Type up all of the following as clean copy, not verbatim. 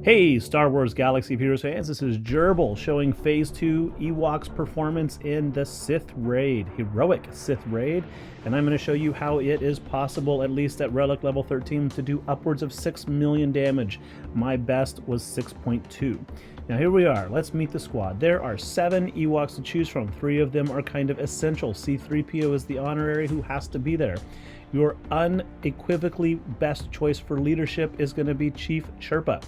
Hey Star Wars Galaxy of Heroes fans, this is Gerbil showing Phase 2 Ewoks performance in the Sith Raid, Heroic Sith Raid, and I'm going to show you how it is possible, at least at Relic level 13, to do upwards of 6 million damage. My best was 6.2. Now here we are, let's meet the squad. There are 7 Ewoks to choose from. 3 of them are kind of essential. C3PO is the honorary who has to be there. Your unequivocally best choice for leadership is going to be Chief Chirpa.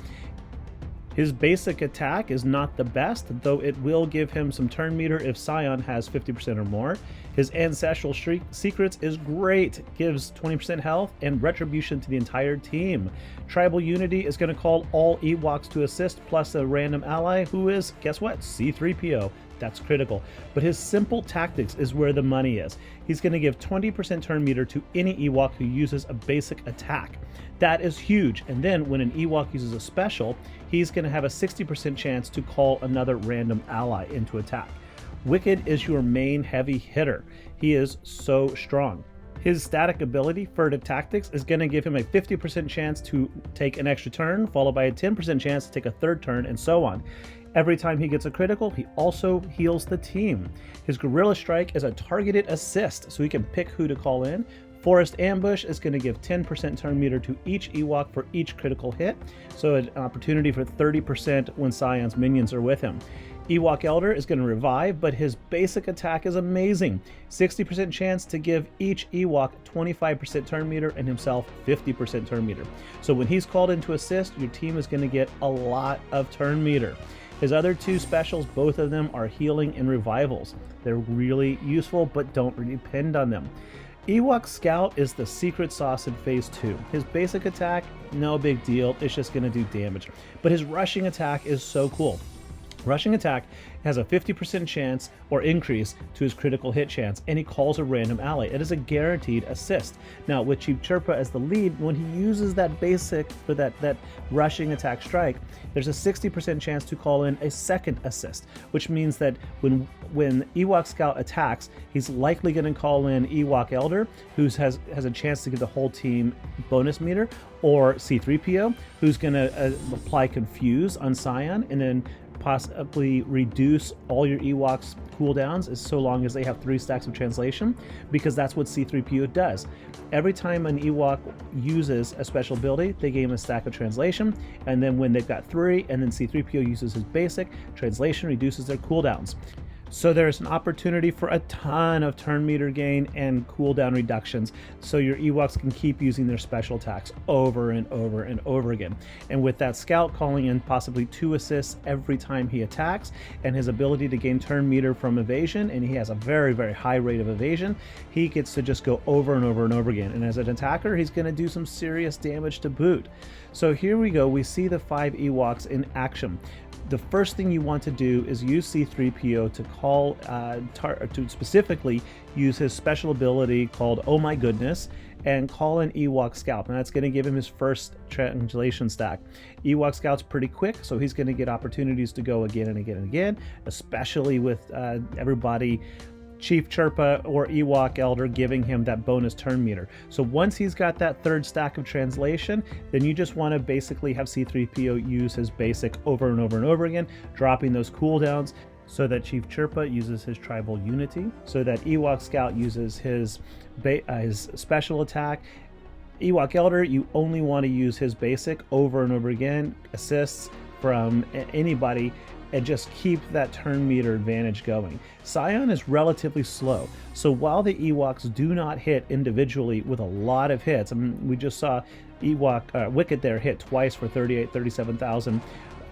His basic attack is not the best, though it will give him some turn meter if Scion has 50% or more. His Ancestral Secrets is great, gives 20% health and retribution to the entire team. Tribal Unity is going to call all Ewoks to assist, plus a random ally who is, guess what, C3PO. That's critical. But his simple tactics is where the money is. He's going to give 20% turn meter to any Ewok who uses a basic attack. That is huge. And then when an Ewok uses a special, he's going to have a 60% chance to call another random ally into attack. Wicket is your main heavy hitter. He is so strong. His static ability, Furtive Tactics, is going to give him a 50% chance to take an extra turn, followed by a 10% chance to take a third turn, and so on. Every time he gets a critical, he also heals the team. His Guerrilla Strike is a targeted assist, so he can pick who to call in. Forest Ambush is going to give 10% turn meter to each Ewok for each critical hit, so an opportunity for 30% when Scion's minions are with him. Ewok Elder is going to revive, but his basic attack is amazing. 60% chance to give each Ewok 25% turn meter and himself 50% turn meter. So when he's called in to assist, your team is going to get a lot of turn meter. His other 2 specials, both of them are healing and revivals. They're really useful, but don't depend on them. Ewok Scout is the secret sauce in Phase 2. His basic attack, no big deal, it's just going to do damage. But his rushing attack is so cool. Rushing attack has a 50% chance or increase to his critical hit chance, and he calls a random ally. It is a guaranteed assist. Now, with Chief Chirpa as the lead, when he uses that basic for that rushing attack strike, there's a 60% chance to call in a second assist, which means that when Ewok Scout attacks, he's likely going to call in Ewok Elder, who has a chance to give the whole team bonus meter, or C3PO, who's going to apply Confuse on Scion, and then possibly reduce all your Ewoks cooldowns as so long as they have 3 stacks of translation, because that's what C3PO does. Every time an Ewok uses a special ability, they gain a stack of translation, and then when they've got 3 and then C3PO uses his basic, translation reduces their cooldowns. So there's an opportunity for a ton of turn meter gain and cooldown reductions, so your Ewoks can keep using their special attacks over and over and over again. And with that Scout calling in possibly 2 assists every time he attacks, and his ability to gain turn meter from evasion, and he has a very, very high rate of evasion, he gets to just go over and over and over again. And as an attacker, he's going to do some serious damage to boot. So here we go, we see the 5 Ewoks in action. The first thing you want to do is use C3PO to call, to specifically use his special ability called Oh My Goodness, and call in Ewok Scout, and that's going to give him his first translation stack. Ewok Scout's pretty quick, so he's going to get opportunities to go again and again and again, especially with everybody, Chief Chirpa or Ewok Elder, giving him that bonus turn meter. So once he's got that 3rd stack of translation, then you just want to basically have C3PO use his basic over and over and over again, dropping those cooldowns, so that Chief Chirpa uses his Tribal Unity, so that Ewok Scout uses his special attack. Ewok Elder, you only want to use his basic over and over again, assists from anybody, and just keep that turn meter advantage going. Scion is relatively slow, so while the Ewoks do not hit individually with a lot of hits, I mean, we just saw Wicket there hit twice for 37,000.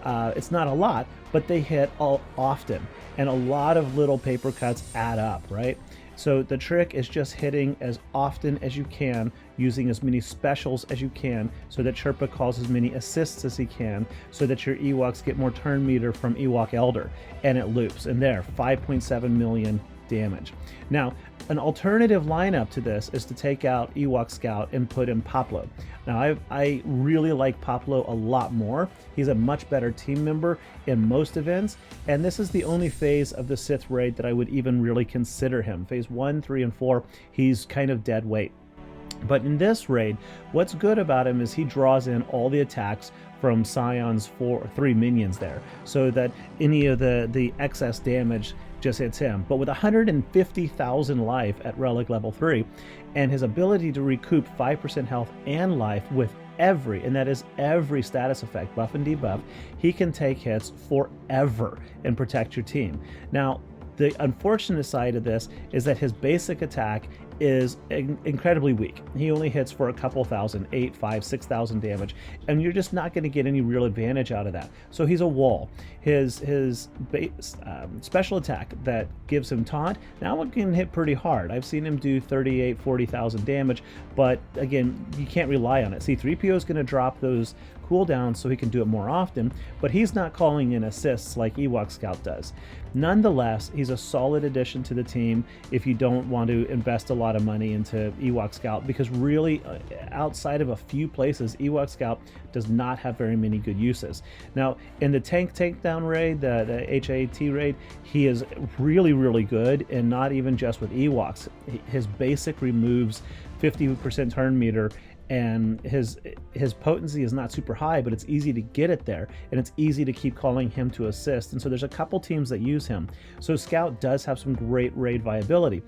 It's not a lot, but they hit all often, and a lot of little paper cuts add up, right? So the trick is just hitting as often as you can, using as many specials as you can, so that Chirpa calls as many assists as he can, so that your Ewoks get more turn meter from Ewok Elder, and it loops. And there, 5.7 million damage. Now, an alternative lineup to this is to take out Ewok Scout and put in Poplo. Now, I really like Poplo a lot more. He's a much better team member in most events, and this is the only phase of the Sith Raid that I would even really consider him. Phase 1, 3, and 4, he's kind of dead weight. But in this raid, what's good about him is he draws in all the attacks from Scion's 3 minions there, so that any of the excess damage just hits him. But with 150,000 life at relic level 3, and his ability to recoup 5% health and life with and that is every status effect, buff and debuff, he can take hits forever and protect your team. Now, the unfortunate side of this is that his basic attack is incredibly weak. He only hits for a couple thousand, 8, 5, 6,000 damage, and you're just not going to get any real advantage out of that. So he's a wall. His special attack that gives him taunt, now it can hit pretty hard. I've seen him do 38, 40,000 damage, but again, you can't rely on it. C3PO is going to drop those cooldowns so he can do it more often, but he's not calling in assists like Ewok Scout does. Nonetheless, he's a solid addition to the team if you don't want to invest a lot of money into Ewok Scout, because really, outside of a few places, Ewok Scout does not have very many good uses. Now, in the tank takedown raid, the HAT raid, he is really, really good, and not even just with Ewoks. His basic removes 50% turn meter, and his potency is not super high, but it's easy to get it there, and it's easy to keep calling him to assist. And so there's a couple teams that use him. So Scout does have some great raid viability.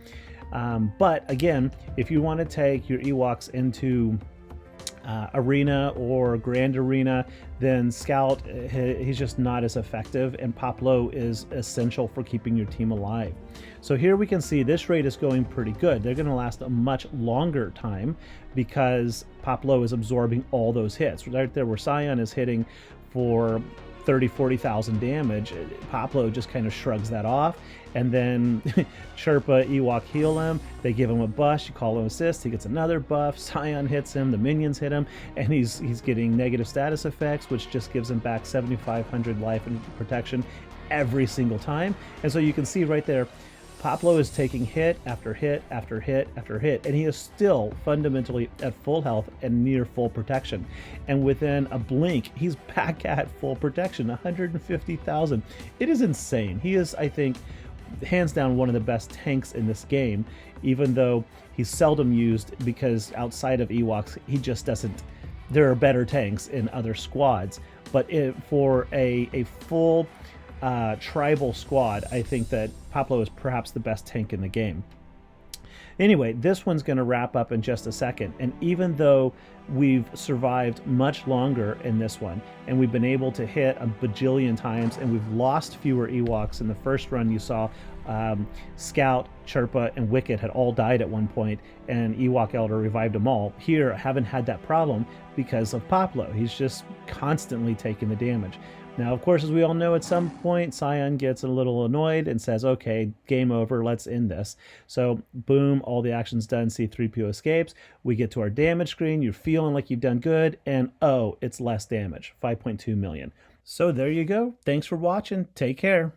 But again, if you want to take your Ewoks into Arena or Grand Arena, then Scout, he's just not as effective, and Poplo is essential for keeping your team alive. So here we can see this raid is going pretty good. They're going to last a much longer time because Poplo is absorbing all those hits. Right there where Scion is hitting for 30, 40,000 damage, Poplo just kind of shrugs that off, and then Chirpa, Ewok heal him, they give him a buff, you call him assist, he gets another buff, Scion hits him, the minions hit him, and he's getting negative status effects, which just gives him back 7,500 life and protection every single time. And so you can see right there, Poplo is taking hit after hit after hit after hit, and he is still fundamentally at full health and near full protection. And within a blink, he's back at full protection, 150,000. It is insane. He is, I think, hands down one of the best tanks in this game, even though he's seldom used because outside of Ewoks, he just doesn't. There are better tanks in other squads, but for a full tribal squad, I think that Poplo is perhaps the best tank in the game. Anyway, this one's going to wrap up in just a second, and even though we've survived much longer in this one, and we've been able to hit a bajillion times, and we've lost fewer Ewoks. In the first run, you saw Scout, Chirpa, and Wicket had all died at one point, and Ewok Elder revived them all. Here, I haven't had that problem because of Poplo. He's just constantly taking the damage. Now, of course, as we all know, at some point, Scion gets a little annoyed and says, okay, game over, let's end this. So, boom, all the action's done, C3PO escapes, we get to our damage screen, you're feeling like you've done good, and oh, it's less damage, 5.2 million. So there you go. Thanks for watching. Take care.